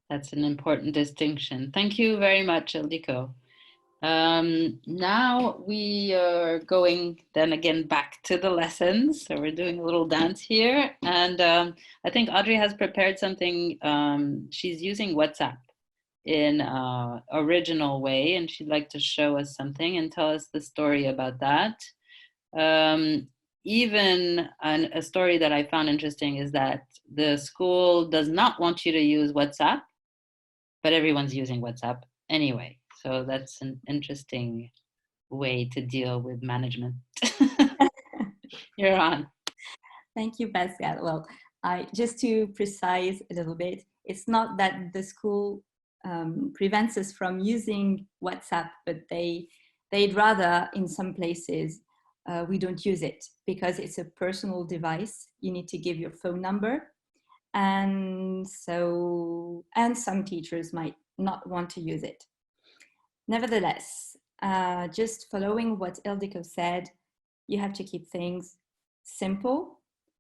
That's an important distinction. Thank you very much, Ildiko. Now we are going then again back to the lessons. So we're doing a little dance here. And I think Audrey has prepared something. She's using WhatsApp in an original way, and she'd like to show us something and tell us the story about that. Even a story that I found interesting is that the school does not want you to use WhatsApp, but everyone's using WhatsApp anyway. So that's an interesting way to deal with management. You're on. Thank you, Pascal. Well, just to precise a little bit, it's not that the school prevents us from using WhatsApp, but they'd rather, in some places, we don't use it because it's a personal device. You need to give your phone number. And some teachers might not want to use it. Nevertheless, just following what Ildiko said, you have to keep things simple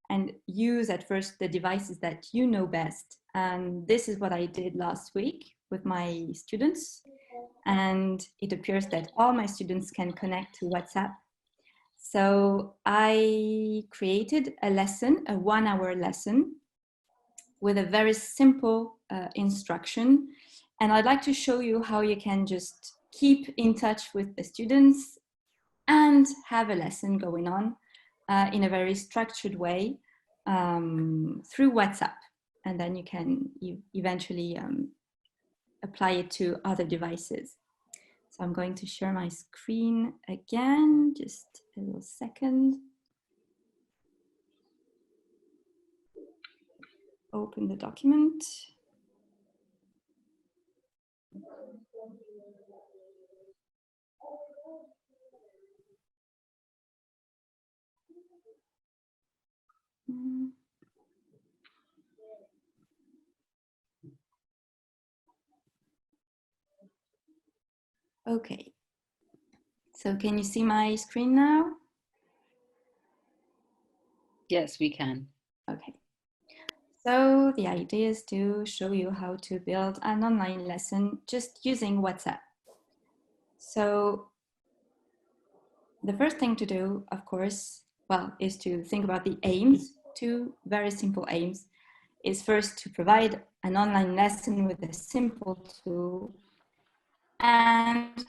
and use at first the devices that you know best. And this is what I did last week with my students. And it appears that all my students can connect to WhatsApp. So I created a lesson, a 1-hour lesson with a very simple instruction. And I'd like to show you how you can just keep in touch with the students and have a lesson going on in a very structured way through WhatsApp. And then you can eventually apply it to other devices. So I'm going to share my screen again, just a little second. Open the document. Okay, so can you see my screen now? Yes, we can. Okay. So the idea is to show you how to build an online lesson just using WhatsApp. So the first thing to do, of course, well, is to think about the aims. 2 very simple aims is first to provide an online lesson with a simple tool and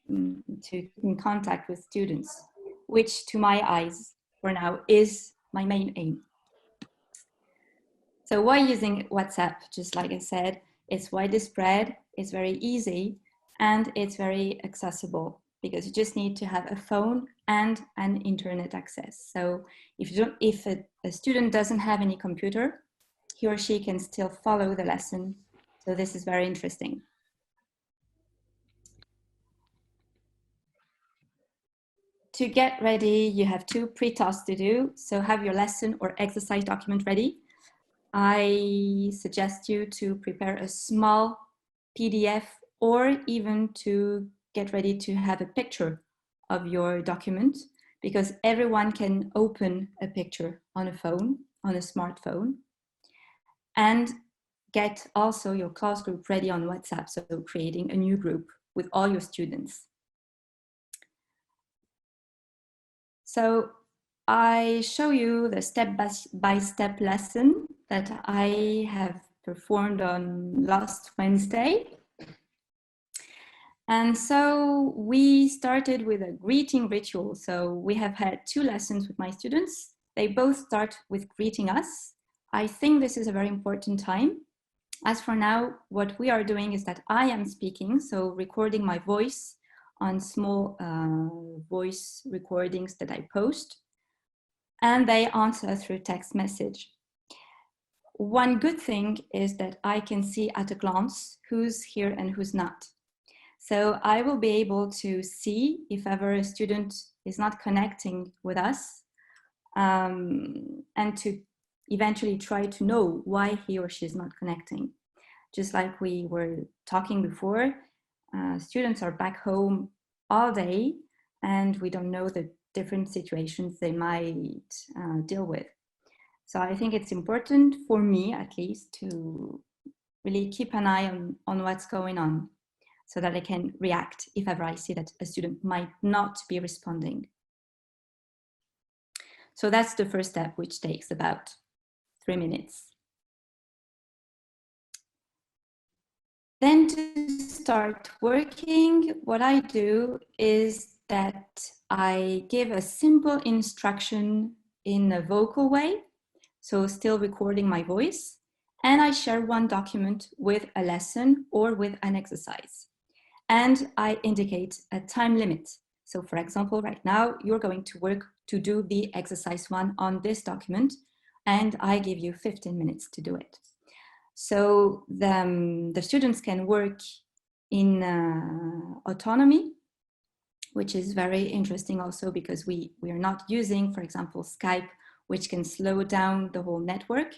to keep in contact with students, which to my eyes for now is my main aim. So why using WhatsApp? Just like I said, it's widely spread, it's very easy, and it's very accessible because you just need to have a phone and an internet access. So if a student doesn't have any computer, he or she can still follow the lesson. So this is very interesting. To get ready, you have 2 pre-tasks to do. So have your lesson or exercise document ready. I suggest you to prepare a small PDF or even to get ready to have a picture of your document because everyone can open a picture on a phone, on a smartphone, and get also your class group ready on WhatsApp, so creating a new group with all your students. So I show you the step-by-step lesson that I have performed on last Wednesday. And so we started with a greeting ritual. So we have had 2 lessons with my students. They both start with greeting us. I think this is a very important time. As for now, what we are doing is that I am speaking, so recording my voice on small voice recordings that I post, and they answer through text message. One good thing is that I can see at a glance who's here and who's not. So I will be able to see if ever a student is not connecting with us and to eventually try to know why he or she is not connecting. Just like we were talking before, students are back home all day and we don't know the different situations they might deal with. So I think it's important for me, at least, to really keep an eye on what's going on so that I can react if ever I see that a student might not be responding. So that's the first step, which takes about 3 minutes. Then to start working, what I do is that I give a simple instruction in a vocal way, so still recording my voice, and I share one document with a lesson or with an exercise. And I indicate a time limit. So for example, right now, you're going to work to do the exercise 1 on this document, and I give you 15 minutes to do it. So the students can work in autonomy, which is very interesting also because we are not using, for example, Skype, which can slow down the whole network.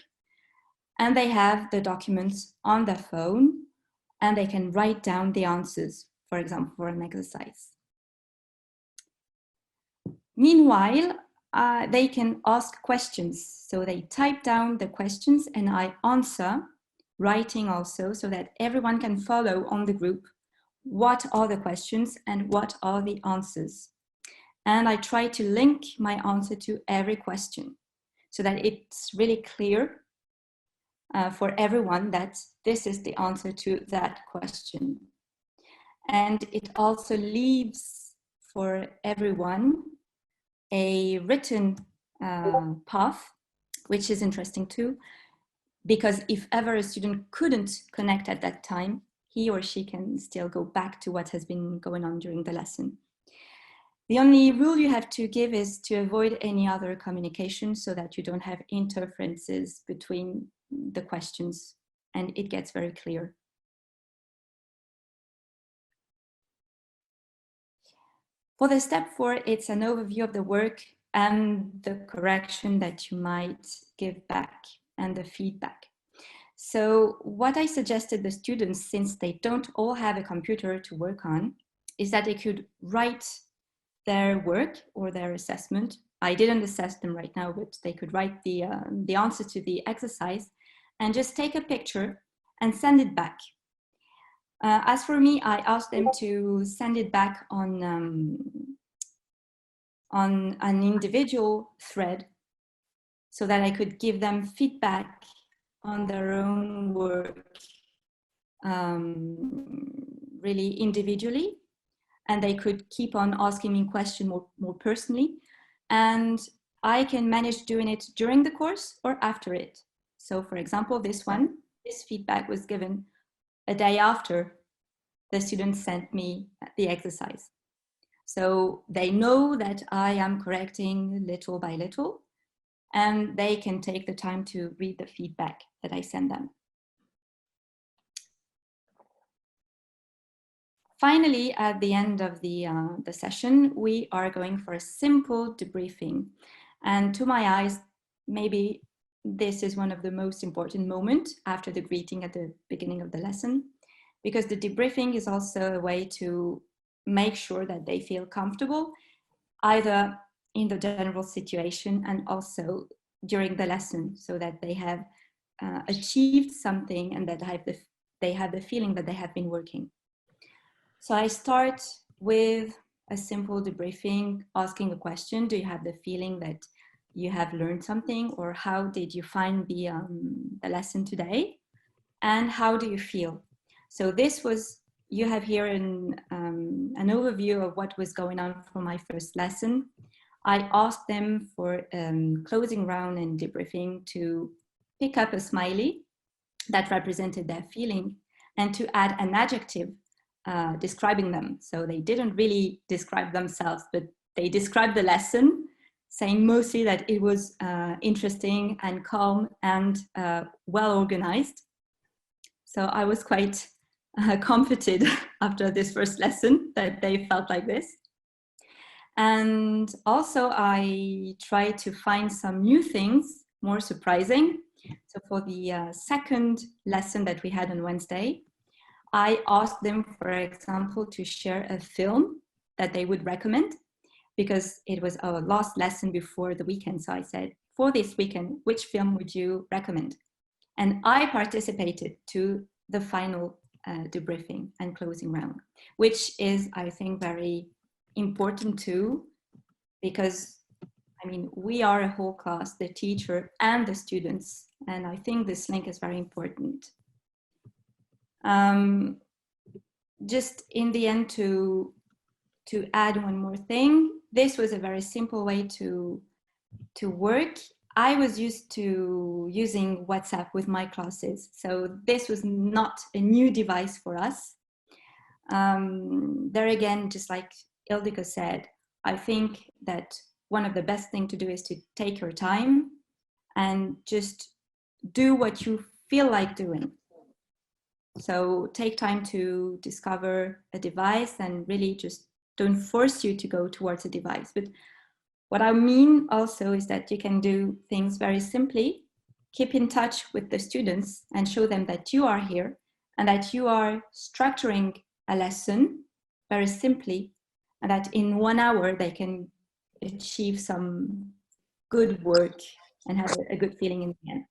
And they have the documents on their phone and they can write down the answers, for example, for an exercise. Meanwhile, they can ask questions. So they type down the questions and I answer, writing also, so that everyone can follow on the group what are the questions and what are the answers. And I try to link my answer to every question so that it's really clear for everyone that this is the answer to that question. And it also leaves for everyone a written path, which is interesting too, because if ever a student couldn't connect at that time, he or she can still go back to what has been going on during the lesson. The only rule you have to give is to avoid any other communication so that you don't have interferences between the questions and it gets very clear. For the step 4, it's an overview of the work and the correction that you might give back and the feedback. So what I suggested the students, since they don't all have a computer to work on, is that they could write their work or their assessment. I didn't assess them right now, but they could write the answer to the exercise and just take a picture and send it back. As for me, I asked them to send it back on an individual thread so that I could give them feedback on their own work really individually. And they could keep on asking me questions more personally. And I can manage doing it during the course or after it. So for example, this feedback was given a day after the students sent me the exercise. So they know that I am correcting little by little, and they can take the time to read the feedback that I send them. Finally, at the end of the session, we are going for a simple debriefing. And to my eyes, maybe this is one of the most important moments after the greeting at the beginning of the lesson, because the debriefing is also a way to make sure that they feel comfortable, either in the general situation and also during the lesson, so that they have achieved something and that they have the feeling that they have been working. So I start with a simple debriefing, asking a question. Do you have the feeling that you have learned something, or how did you find the lesson today? And how do you feel? So this was, you have here an overview of what was going on for my first lesson. I asked them for closing round and debriefing to pick up a smiley that represented their feeling and to add an adjective describing them. So they didn't really describe themselves, but they described the lesson, saying mostly that it was interesting and calm and well organized. So I was quite comforted after this first lesson that they felt like this. And also I tried to find some new things, more surprising. So for the second lesson that we had on Wednesday, I asked them, for example, to share a film that they would recommend, because it was our last lesson before the weekend. So I said, for this weekend, which film would you recommend? And I participated to the final debriefing and closing round, which is, I think, very important too, because I mean, we are a whole class, the teacher and the students, and I think this link is very important. Just in the end, to add one more thing, this was a very simple way to work. I was used to using WhatsApp with my classes, so this was not a new device for us. There again, just like Ildiko said, I think that one of the best things to do is to take your time and just do what you feel like doing. So take time to discover a device, and really just don't force you to go towards a device. But what I mean also is that you can do things very simply, keep in touch with the students and show them that you are here and that you are structuring a lesson very simply, and that in 1 hour they can achieve some good work and have a good feeling in the end.